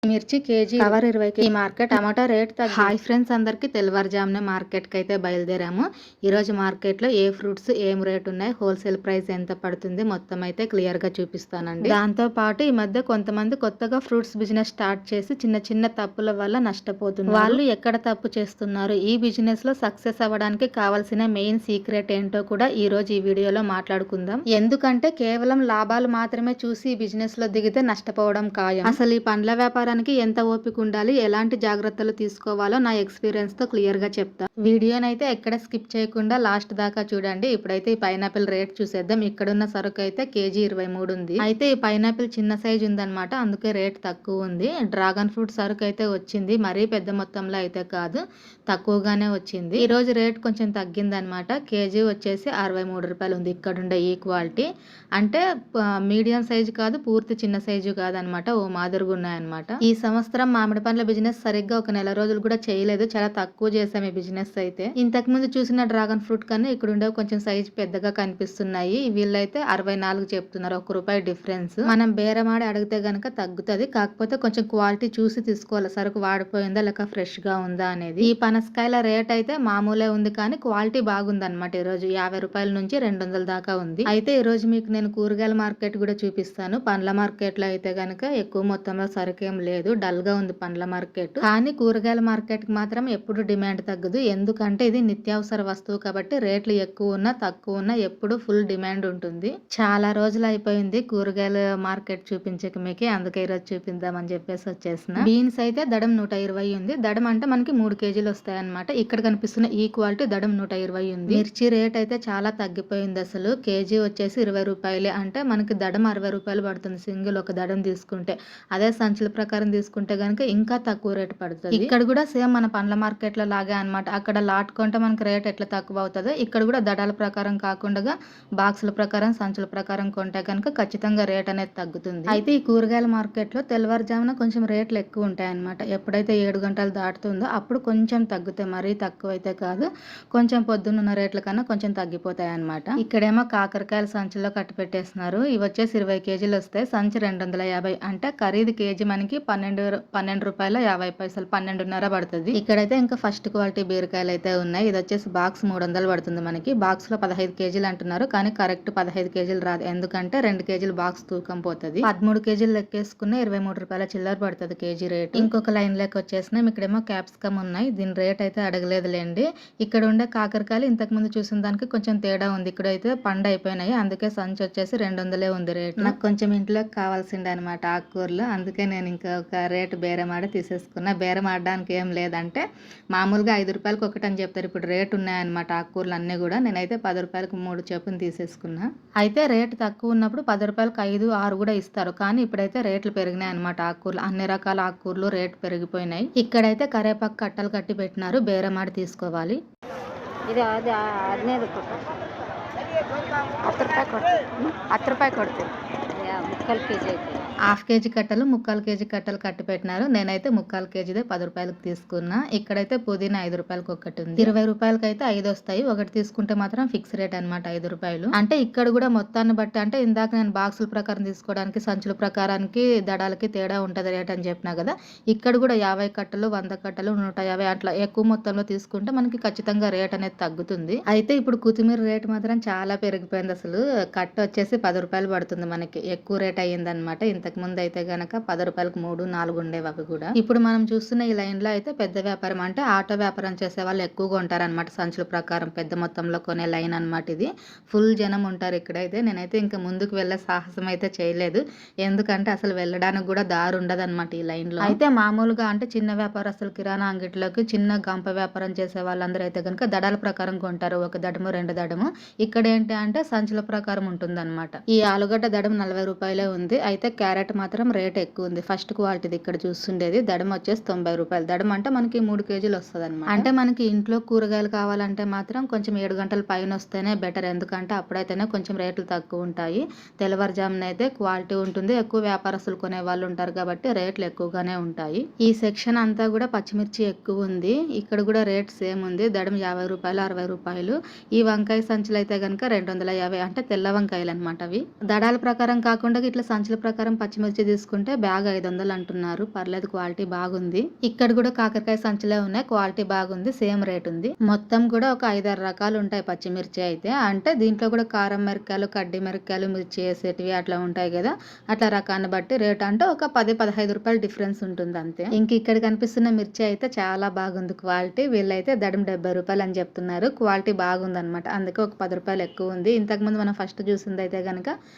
మిర్చి KG cover 20కి ఈ market టమాటా rate తగ్గి హాయ్ ఫ్రెండ్స్ అందరికి తెల్లవారుజామునే మార్కెట్కి అయితే బయలుదేరాము. ఈరోజు మార్కెట్లో ఏ ఫ్రూట్స్ ఏం రేట్ ఉన్నాయి, హోల్సేల్ ప్రైస్ ఎంత పడుతుంది మొత్తం అయితే క్లియర్గా చూపిస్తానండి. దాంతో పాటు ఈ మధ్య కొంతమంది కొత్తగా ఫ్రూట్స్ బిజినెస్ స్టార్ట్ చేసి చిన్న చిన్న తప్పుల వల్ల నష్టపోతున్నారు. వాళ్ళు ఎక్కడ తప్పు చేస్తున్నారు, ఈ బిజినెస్ లో సక్సెస్ అవ్వడానికి కావాల్సిన మెయిన్ సీక్రెట్ ఏంటో కూడా ఈ రోజు ఈ వీడియోలో మాట్లాడుకుందాం. ఎందుకంటే కేవలం లాభాలు మాత్రమే చూసి ఈ బిజినెస్ లో దిగితే నష్టపోవడం ఖాయం. అసలు ఈ పండ్ల వ్యాపారం ఎంత ఓపిక ఉండాలి, ఎలాంటి జాగ్రత్తలు తీసుకోవాలో నా ఎక్స్పీరియన్స్ తో క్లియర్ గా చెప్తా. వీడియోనైతే ఎక్కడ స్కిప్ చేయకుండా లాస్ట్ దాకా చూడండి. ఇప్పుడైతే ఈ పైనాపిల్ రేట్ చూసేద్దాం. ఇక్కడున్న సరుకు అయితే కేజీ 23 ఉంది. అయితే ఈ పైనాపిల్ చిన్న సైజు ఉందన్నమాట, అందుకే రేట్ తక్కువ ఉంది. డ్రాగన్ ఫ్రూట్ సరుకు అయితే వచ్చింది, మరీ పెద్ద మొత్తంలో అయితే కాదు, తక్కువగానే వచ్చింది. ఈ రోజు రేట్ కొంచెం తగ్గిందనమాట. కేజీ వచ్చేసి 63 రూపాయలు ఉంది. ఇక్కడుండే ఈ క్వాలిటీ అంటే మీడియం సైజు కాదు, పూర్తి చిన్న సైజు కాదనమాట, ఓ మాదిరిగా ఉన్నాయన్నమాట. ఈ సంవత్సరం మామిడి పండ్ల బిజినెస్ సరిగ్గా ఒక నెల రోజులు కూడా చేయలేదు, చాలా తక్కువ చేసాం ఈ బిజినెస్ అయితే. ఇంతకు ముందు చూసిన డ్రాగన్ ఫ్రూట్ కన్నా ఇక్కడ ఉండే కొంచెం సైజు పెద్దగా కనిపిస్తున్నాయి. వీళ్ళైతే 64 చెప్తున్నారు, ₹1 డిఫరెన్స్. మనం బేరమాడి అడిగితే గనక తగ్గుతుంది, కాకపోతే కొంచెం క్వాలిటీ చూసి తీసుకోవాలి, సరుకు వాడిపోయిందా లేక ఫ్రెష్ గా ఉందా అనేది. ఈ పనసకాయల రేట్ అయితే మామూలే ఉంది, కానీ క్వాలిటీ బాగుందన్నమాట. ఈ రోజు ₹50 నుంచి 200 దాకా ఉంది. అయితే ఈ రోజు మీకు నేను కూరగాయల మార్కెట్ కూడా చూపిస్తాను. పండ్ల మార్కెట్ లో అయితే గనక ఎక్కువ మొత్తంలో సరుకేం లేదు, డల్ గా ఉంది పండ్ల మార్కెట్. కానీ కూరగాయల మార్కెట్ కి మాత్రం ఎప్పుడు డిమాండ్ తగ్గదు, ఎందుకంటే ఇది నిత్యావసర వస్తువు కాబట్టి రేట్లు ఎక్కువ ఉన్నా తక్కువ ఉన్నా ఎప్పుడు ఫుల్ డిమాండ్ ఉంటుంది. చాలా రోజులు అయిపోయింది కూరగాయల మార్కెట్ చూపించక మీకు, అందుకే ఈరోజు చూపిద్దామని చెప్పేసి వచ్చేసిన. బీన్స్ అయితే దడం 120 ఉంది. దడం అంటే మనకి 3 కేజీలు వస్తాయి అనమాట. ఇక్కడ కనిపిస్తున్న ఈ క్వాలిటీ దడం 120 ఉంది. మిర్చి రేట్ అయితే చాలా తగ్గిపోయింది, అసలు కేజీ వచ్చేసి ₹20, అంటే మనకి దడం ₹60 పడుతుంది సింగిల్ ఒక దడం తీసుకుంటే. అదే సంచుల ప్రకారం తీసుకుంటే గనుక ఇంకా తక్కువ రేటు పడుతుంది. ఇక్కడ కూడా సేమ్ మన పండ్ల మార్కెట్ లో లాగే అనమాట. అక్కడ లాట్ కొంటే మనకి రేట్ ఎట్లా తక్కువ అవుతుందో, ఇక్కడ కూడా దడాల ప్రకారం కాకుండా బాక్సుల ప్రకారం సంచుల ప్రకారం కొంటే కనుక ఖచ్చితంగా రేట్ అనేది తగ్గుతుంది. అయితే ఈ కూరగాయల మార్కెట్ లో తెల్లవారుజామున కొంచెం రేట్లు ఎక్కువ ఉంటాయి అనమాట. ఎప్పుడైతే 7 గంటలు దాటుతుందో అప్పుడు కొంచెం తగ్గుతాయి, మరీ తక్కువ అయితే కాదు, కొంచెం పొద్దున్న రేట్ల కన్నా కొంచెం తగ్గిపోతాయి అనమాట. ఇక్కడేమో కాకరకాయల సంచుల్లో కట్టి పెట్టేస్తున్నారు. ఇవి వచ్చేసి 20 కేజీలు వస్తాయి, సంచి 250, అంటే ఖరీదు కేజీ మనకి ₹12.50, 12.5 పడుతుంది. ఇక్కడైతే ఇంకా ఫస్ట్ క్వాలిటీ బీరకాయలు అయితే ఉన్నాయి. ఇది వచ్చేసి బాక్స్ 300 పడుతుంది మనకి. బాక్స్ లో 15 కేజీలు అంటున్నారు, కానీ కరెక్ట్ 15 కేజీలు రాదు, ఎందుకంటే 2 కేజీలు బాక్స్ తూకం పోతుంది. 13 కేజీలు లెక్కేసుకున్న ₹23 చిల్లర పడుతుంది కేజీ రేట్. ఇంకొక లైన్ లెక్క వచ్చేసినాం. ఇక్కడేమో క్యాప్సికమ్ ఉన్నాయి, దీని రేట్ అయితే అడగలేదులేండి. ఇక్కడ ఉండే కాకరకాయలు ఇంతకు ముందు చూసిన దానికి కొంచెం తేడా ఉంది. ఇక్కడైతే పండు అయిపోయినాయి, అందుకే సంచి వచ్చేసి 200 ఉంది రేట్. నాకు కొంచెం ఇంట్లోకి కావాల్సిండే అనమాట ఆకుకూరలు, అందుకే నేను ఇంకా ఒక రేటు బేరమాడి తీసేసుకున్నా. బేరం ఆడడానికి ఏం లేదంటే మామూలుగా ₹5 ఒకటి అని చెప్తారు, ఇప్పుడు రేటు ఉన్నాయన్నమాట ఆకుకూరలు అన్నీ కూడా. నేనైతే ₹10 3 చొప్పున తీసేసుకున్నా. అయితే రేటు తక్కువ ఉన్నప్పుడు ₹10 5, 6 కూడా ఇస్తారు, కానీ ఇప్పుడైతే రేట్లు పెరిగినాయి అనమాట. ఆకుకూరలు అన్ని రకాల ఆకుకూరలు రేటు పెరిగిపోయినాయి. ఇక్కడైతే కరేపాకు కట్టలు కట్టి పెట్టినారు, బేరమాడి తీసుకోవాలి. ఇది అది ₹10 కొడుతుంది. ముక్కలు కేజీ అయితే ½ కేజీ కట్టలు, 3/4 కేజీ కట్టలు కట్టి పెట్టినారు. నేనైతే 3/4 కేజీదే ₹10 తీసుకున్నా. ఇక్కడైతే పుదీనా ₹5 ఒకటి ఉంది. ₹20 అయితే 5 వస్తాయి, ఒకటి తీసుకుంటే మాత్రం ఫిక్స్ రేట్ అనమాట ₹5. అంటే ఇక్కడ కూడా మొత్తాన్ని బట్టి, అంటే ఇందాక నేను బాక్సుల ప్రకారం తీసుకోవడానికి సంచుల ప్రకారానికి దడాలకి తేడా ఉంటది రేట్ అని చెప్పినా కదా, ఇక్కడ కూడా 50 కట్టలు, 100 కట్టలు, 150 అట్లా ఎక్కువ మొత్తంలో తీసుకుంటే మనకి ఖచ్చితంగా రేట్ అనేది తగ్గుతుంది. అయితే ఇప్పుడు కొత్తిమీర రేట్ మాత్రం చాలా పెరిగిపోయింది, అసలు కట్ట వచ్చేసి ₹10 పడుతుంది మనకి, ఎక్కువ రేట్ అయ్యింది అనమాట. ఇంతకు ముందు అయితే గనక ₹10 3, 4 ఉండేవి అవి కూడా. ఇప్పుడు మనం చూస్తున్న ఈ లైన్ లో అయితే పెద్ద వ్యాపారం, అంటే ఆటో వ్యాపారం చేసే వాళ్ళు ఎక్కువగా ఉంటారనమాట. సంచుల ప్రకారం పెద్ద మొత్తంలో కొనే లైన్ అనమాట ఇది. ఫుల్ జనం ఉంటారు ఇక్కడైతే. నేనైతే ఇంకా ముందుకు వెళ్ళే సాహసం అయితే చేయలేదు, ఎందుకంటే అసలు వెళ్ళడానికి కూడా దారి ఉండదు అనమాట ఈ లైన్ లో. అయితే మామూలుగా అంటే చిన్న వ్యాపారస్తులు కిరాణా అంగిట్లోకి చిన్న గంప వ్యాపారం చేసే వాళ్ళందరూ అయితే కనుక దడాల ప్రకారం కొంటారు, ఒక దడము 2 దడము. ఇక్కడ ఏంటి అంటే సంచుల ప్రకారం ఉంటుంది అనమాట. ఈ ఆలుగడ్డ దడం ₹40 ఉంది. అయితే క్యారెట్ మాత్రం రేట్ ఎక్కువ ఉంది. ఫస్ట్ క్వాలిటీది ఇక్కడ చూస్తుండేది దడం వచ్చేసి ₹90. దడం అంటే మనకి 3 కేజీలు వస్తుంది అనమాట. అంటే మనకి ఇంట్లో కూరగాయలు కావాలంటే మాత్రం కొంచెం 7 గంటల పైన వస్తేనే బెటర్, ఎందుకంటే అప్పుడైతేనే కొంచెం రేట్లు తక్కువ ఉంటాయి. తెల్లవారుజామున అయితే క్వాలిటీ ఉంటుంది, ఎక్కువ వ్యాపారస్తులు కొనే వాళ్ళు ఉంటారు కాబట్టి రేట్లు ఎక్కువగానే ఉంటాయి. ఈ సెక్షన్ అంతా కూడా పచ్చిమిర్చి ఎక్కువ ఉంది. ఇక్కడ కూడా రేట్ సేమ్ ఉంది, దడం ₹50, ₹60. ఈ వంకాయ సంచులు అయితే కనుక 250, అంటే తెల్ల వంకాయలు అనమాట అవి. దడాల ప్రకారం కాకుండా ఇట్లా సంచుల ప్రకారం పచ్చిమిర్చి తీసుకుంటే బ్యాగ్ 500 అంటున్నారు. పర్లేదు, క్వాలిటీ బాగుంది. ఇక్కడ కూడా కాకరకాయ సంచులే ఉన్నాయి, క్వాలిటీ బాగుంది, సేమ్ రేట్ ఉంది. మొత్తం కూడా ఒక 5-6 రకాలు ఉంటాయి పచ్చిమిర్చి అయితే. అంటే దీంట్లో కూడా కారం మిరపకాయలు, కడ్డీ మిరపకాయలు, మిర్చి వేసేటివి అట్లా ఉంటాయి కదా, అట్లా రకాన్ని బట్టి రేట్ అంటే ఒక 10-15 రూపాయలు డిఫరెన్స్ ఉంటుంది అంతే. ఇంక ఇక్కడ కనిపిస్తున్న మిర్చి అయితే చాలా బాగుంది క్వాలిటీ. వీళ్ళైతే దడం 70 రూపాయలు అని చెప్తున్నారు. క్వాలిటీ బాగుంది అనమాట, అందుకే ఒక 10 రూపాయలు ఎక్కువ ఉంది. ఇంతకుముందు మనం ఫస్ట్ చూసింది అయితే కనుక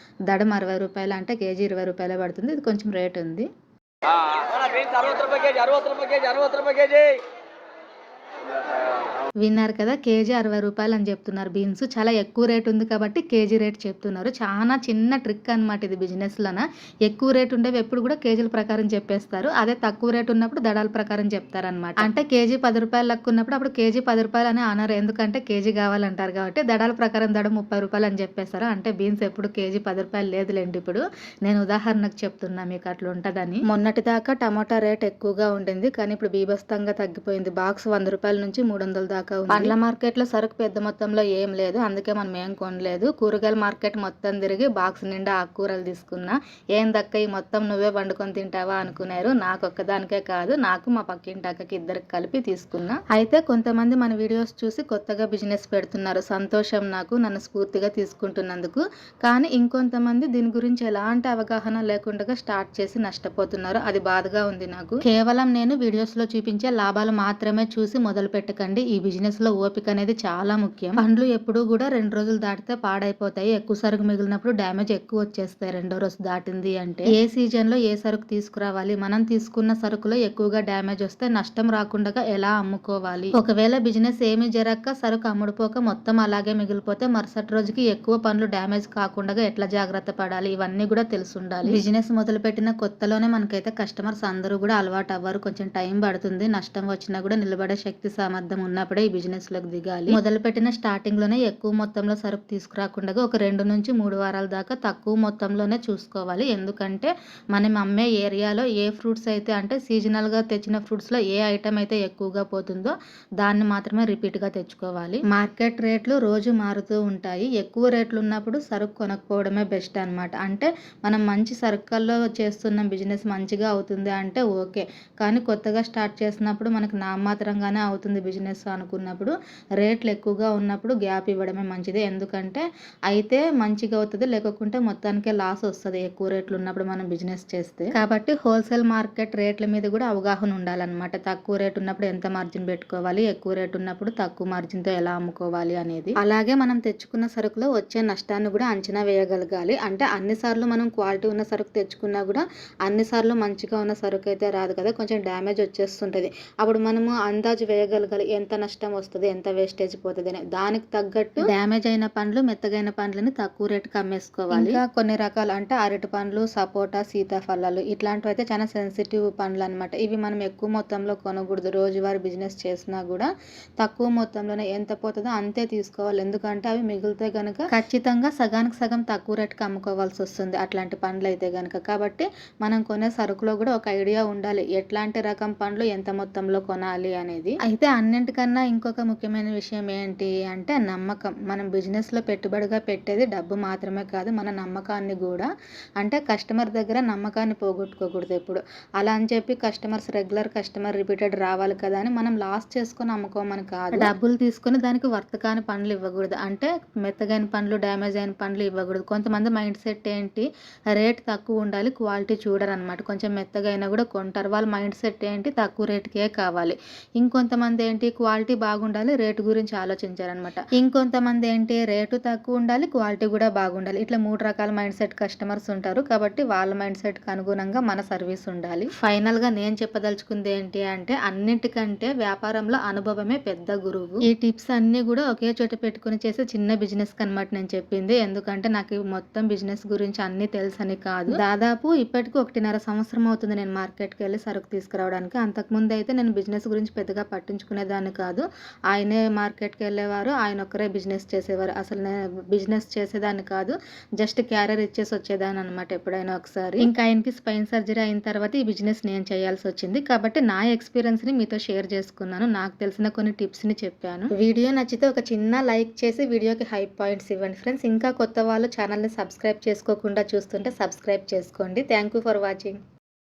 దడం 60 రూపాయలు, అంటే కేజీ 20 రూపాయలే పడుతుంది. ఇది కొంచెం రేట్ ఉంది. విన్నారు కదా, కేజీ 60 రూపాయలు అని చెప్తున్నారు. బీన్స్ చాలా ఎక్కువ రేట్ ఉంది కాబట్టి కేజీ రేట్ చెప్తున్నారు. చాలా చిన్న ట్రిక్ అనమాట ఇది బిజినెస్లోన. ఎక్కువ రేట్ ఉండేవి ఎప్పుడు కూడా కేజీల ప్రకారం చెప్పేస్తారు. అదే తక్కువ రేట్ ఉన్నప్పుడు దడాల ప్రకారం చెప్తారనమాట. అంటే కేజీ 10 రూపాయలు లెక్క ఉన్నప్పుడు అప్పుడు కేజీ 10 రూపాయలు అని అనరు, ఎందుకంటే కేజీ కావాలంటారు కాబట్టి. దడాల ప్రకారం దడ 30 రూపాయలు అని చెప్పేస్తారు. అంటే బీన్స్ ఎప్పుడు కేజీ 10 రూపాయలు లేదులేండి. ఇప్పుడు నేను ఉదాహరణకు చెప్తున్నా మీకు అట్లా ఉంటుందని. మొన్నటి దాకా టమాటా రేట్ ఎక్కువగా ఉండింది, కానీ ఇప్పుడు బీభత్సంగా తగ్గిపోయింది. బాక్స్ 100 రూపాయల నుంచి 300 దాకా. పండ్ల మార్కెట్ లో సరుకు పెద్ద మొత్తంలో ఏం లేదు, అందుకే మనం ఏం కొనలేదు. కూరగాయల మార్కెట్ మొత్తం తిరిగి బాక్స్ నిండా ఆకుకూరలు తీసుకున్నా. ఏం దక్క ఈ మొత్తం నువ్వే వండుకొని తింటావా అనుకున్నారు. నాకు ఒక్కదానికే కాదు, నాకు మా పక్కింటి అక్కకి ఇద్దరికి కలిపి తీసుకున్నా. అయితే కొంతమంది మన వీడియోస్ చూసి కొత్తగా బిజినెస్ పెడుతున్నారు, సంతోషం నాకు, నన్ను స్ఫూర్తిగా తీసుకుంటున్నందుకు. కానీ ఇంకొంతమంది దీని గురించి ఎలాంటి అవగాహన లేకుండా స్టార్ట్ చేసి నష్టపోతున్నారు. అది బాధగా ఉంది నాకు. కేవలం నేను వీడియోస్ లో చూపించే లాభాలు మాత్రమే చూసి మొదలు పెట్టకండి. ఈ బిజినెస్ లో ఓపిక అనేది చాలా ముఖ్యం. పండ్లు ఎప్పుడు కూడా 2 రోజులు దాటితే పాడైపోతాయి. ఎక్కువ సరుకు మిగిలినప్పుడు డ్యామేజ్ ఎక్కువ వచ్చేస్తాయి 2వ రోజు దాటింది అంటే. ఏ సీజన్ లో ఏ సరుకు తీసుకురావాలి, మనం తీసుకున్న సరుకులో ఎక్కువగా డ్యామేజ్ వస్తే నష్టం రాకుండా ఎలా అమ్ముకోవాలి. ఒకవేళ బిజినెస్ ఏమి జరగక సరుకు అమ్ముడుపోక మొత్తం అలాగే మిగిలిపోతే మరుసటి రోజుకి ఎక్కువ పండ్లు డ్యామేజ్ కాకుండా ఎట్లా జాగ్రత్త పడాలి, ఇవన్నీ కూడా తెలుసుండాలి. బిజినెస్ మొదలు పెట్టిన కొత్తలోనే మనకైతే కస్టమర్స్ అందరూ కూడా అలవాటు అవ్వరు, కొంచెం టైం పడుతుంది. నష్టం వచ్చినా కూడా నిలబడే శక్తి సామర్థ్యం ఉన్నప్పుడే ఈ బిజినెస్ లోకి దిగాలి. మొదలు పెట్టిన స్టార్టింగ్ లోనే ఎక్కువ మొత్తంలో సరుకు తీసుకురాకుండా ఒక 2 నుంచి 3 వారాల దాకా తక్కువ మొత్తంలోనే చూసుకోవాలి. ఎందుకంటే మనం అమ్మే ఏరియాలో ఏ ఫ్రూట్స్ అయితే, అంటే సీజనల్ గా తెచ్చిన ఫ్రూట్స్ లో ఏ ఐటమ్ అయితే ఎక్కువగా పోతుందో దాన్ని మాత్రమే రిపీట్ గా తెచ్చుకోవాలి. మార్కెట్ రేట్లు రోజు మారుతూ ఉంటాయి. ఎక్కువ రేట్లు ఉన్నప్పుడు సరుకు కొనకపోవడమే బెస్ట్ అనమాట. అంటే మనం మంచి సరుకుల్లో చేస్తున్న బిజినెస్ మంచిగా అవుతుంది అంటే ఓకే, కానీ కొత్తగా స్టార్ట్ చేసినప్పుడు మనకు నామాత్రంగానే అవుతుంది బిజినెస్ అనుకున్నప్పుడు రేట్లు ఎక్కువగా ఉన్నప్పుడు గ్యాప్ ఇవ్వడమే మంచిది. ఎందుకంటే అయితే మంచిగా అవుతుంది, లేకుంటే మొత్తానికే లాస్ వస్తుంది ఎక్కువ రేట్లు ఉన్నప్పుడు మనం బిజినెస్ చేస్తే. కాబట్టి హోల్సేల్ మార్కెట్ రేట్ల మీద కూడా అవగాహన ఉండాలన్నమాట. తక్కువ రేట్ ఉన్నప్పుడు ఎంత మార్జిన్ పెట్టుకోవాలి, ఎక్కువ రేట్ ఉన్నప్పుడు తక్కువ మార్జిన్ తో ఎలా అమ్ముకోవాలి అనేది. అలాగే మనం తెచ్చుకున్న సరుకులో వచ్చే నష్టాన్ని కూడా అంచనా వేయగలగాలి. అంటే అన్నిసార్లు మనం క్వాలిటీ ఉన్న సరుకు తెచ్చుకున్నా కూడా అన్నిసార్లు మంచిగా ఉన్న సరుకు అయితే రాదు కదా, కొంచెం డ్యామేజ్ వచ్చేస్తుంటది. అప్పుడు మనము అందాజు వేయగలగాలి ఎంత నష్టం వస్తుంది, ఎంత వేస్టేజ్ పోతుంది అని. దానికి తగ్గట్టు డ్యామేజ్ అయిన పండ్లు, మెత్తగైన పండ్లని తక్కువ రేటుకి అమ్మేసుకోవాలి. ఇంకా కొన్ని రకాలు అంటే అరటి పండ్లు, సపోటా, సీతాఫలాలు ఇట్లాంటివి అయితే చాలా సెన్సిటివ్ పండ్లు అనమాట. ఇవి మనం ఎక్కువ మొత్తంలో కొనకూడదు. రోజువారీ బిజినెస్ చేసినా కూడా తక్కువ మొత్తంలోనే ఎంత పోతుందో అంతే తీసుకోవాలి. ఎందుకంటే అవి మిగిలితే గనక ఖచ్చితంగా సగానికి సగం తక్కువ రేటుకి అమ్ముకోవాల్సి వస్తుంది అట్లాంటి పండ్లు అయితే గనక. కాబట్టి మనం కొనే సరుకులో కూడా ఒక ఐడియా ఉండాలి, ఎట్లాంటి రకం పండ్లు ఎంత మొత్తంలో కొనాలి అనేది. అయితే అన్నింటికన్నా ఇంకొక ముఖ్యమైన విషయం ఏంటి అంటే నమ్మకం. మనం బిజినెస్ లో పెట్టుబడిగా పెట్టేది డబ్బు మాత్రమే కాదు, మన నమ్మకాన్ని కూడా. అంటే కస్టమర్ దగ్గర నమ్మకాన్ని పోగొట్టుకోకూడదు ఎప్పుడు. అలా అని చెప్పి కస్టమర్స్ రెగ్యులర్ కస్టమర్ రిపీటెడ్ రావాలి కదా అని మనం లాస్ చేసుకొని అమ్ముకోమని కాదు. డబ్బులు తీసుకొని దానికి వర్త్ కాని పండ్లు ఇవ్వకూడదు, అంటే మెత్తగైన పండ్లు, డ్యామేజ్ అయిన పండ్లు ఇవ్వకూడదు. కొంతమంది మైండ్ సెట్ ఏంటి, రేట్ తక్కువ ఉండాలి, క్వాలిటీ చూడరు అనమాట. కొంచెం మెత్తగైనా కూడా కొంటారు. వాళ్ళ మైండ్ సెట్ ఏంటి, తక్కువ రేటుకే కావాలి. ఇంకొంతమంది ఏంటి, క్వాలిటీ బాగుండాలి, రేటు గురించి ఆలోచించారనమాట. ఇంకొంతమంది ఏంటి, రేటు తక్కువ ఉండాలి, క్వాలిటీ కూడా బాగుండాలి. ఇట్లా 3 రకాల మైండ్ సెట్ కస్టమర్స్ ఉంటారు. కాబట్టి వాళ్ళ మైండ్ సెట్ కి అనుగుణంగా మన సర్వీస్ ఉండాలి. ఫైనల్ గా నేను చెప్పదలుచుకుంది ఏంటి అంటే అన్నిటికంటే వ్యాపారంలో అనుభవమే పెద్ద గురువు. ఈ టిప్స్ అన్ని కూడా ఒకే చోట పెట్టుకుని చేసే చిన్న బిజినెస్ కనమాట నేను చెప్పింది. ఎందుకంటే నాకు మొత్తం బిజినెస్ గురించి అన్ని తెలుసని కాదు. దాదాపు ఇప్పటికి 1.5 సంవత్సరం అవుతుంది నేను మార్కెట్ కి వెళ్ళి సరుకు తీసుకురావడానికి. అంతకుముందు అయితే నేను బిజినెస్ గురించి పెద్దగా పట్టించుకునేదాన్ని కాదు. కాదు. ఆయనే మార్కెట్కి వెళ్ళేవారు, ఆయన ఒక్కరే బిజినెస్ చేసేవారు. అసలు నేను బిజినెస్ చేసేదాన్ని కాదు, జస్ట్ క్యారియర్ ఇచ్చేసి వచ్చేదాన్ని అనమాట ఎప్పుడైనా ఒకసారి. ఇంకా ఆయనకి స్పైన్ సర్జరీ అయిన తర్వాత ఈ బిజినెస్ నేను చేయాల్సి వచ్చింది. కాబట్టి నా ఎక్స్పీరియన్స్ని మీతో షేర్ చేసుకున్నాను, నాకు తెలిసిన కొన్ని టిప్స్ని చెప్పాను. వీడియో నచ్చితే ఒక చిన్న లైక్ చేసి వీడియోకి హై పాయింట్స్ ఇవ్వండి ఫ్రెండ్స్. ఇంకా కొత్త వాళ్ళు ఛానల్ని సబ్స్క్రైబ్ చేసుకోకుండా చూస్తుంటే సబ్స్క్రైబ్ చేసుకోండి. Thank you for watching.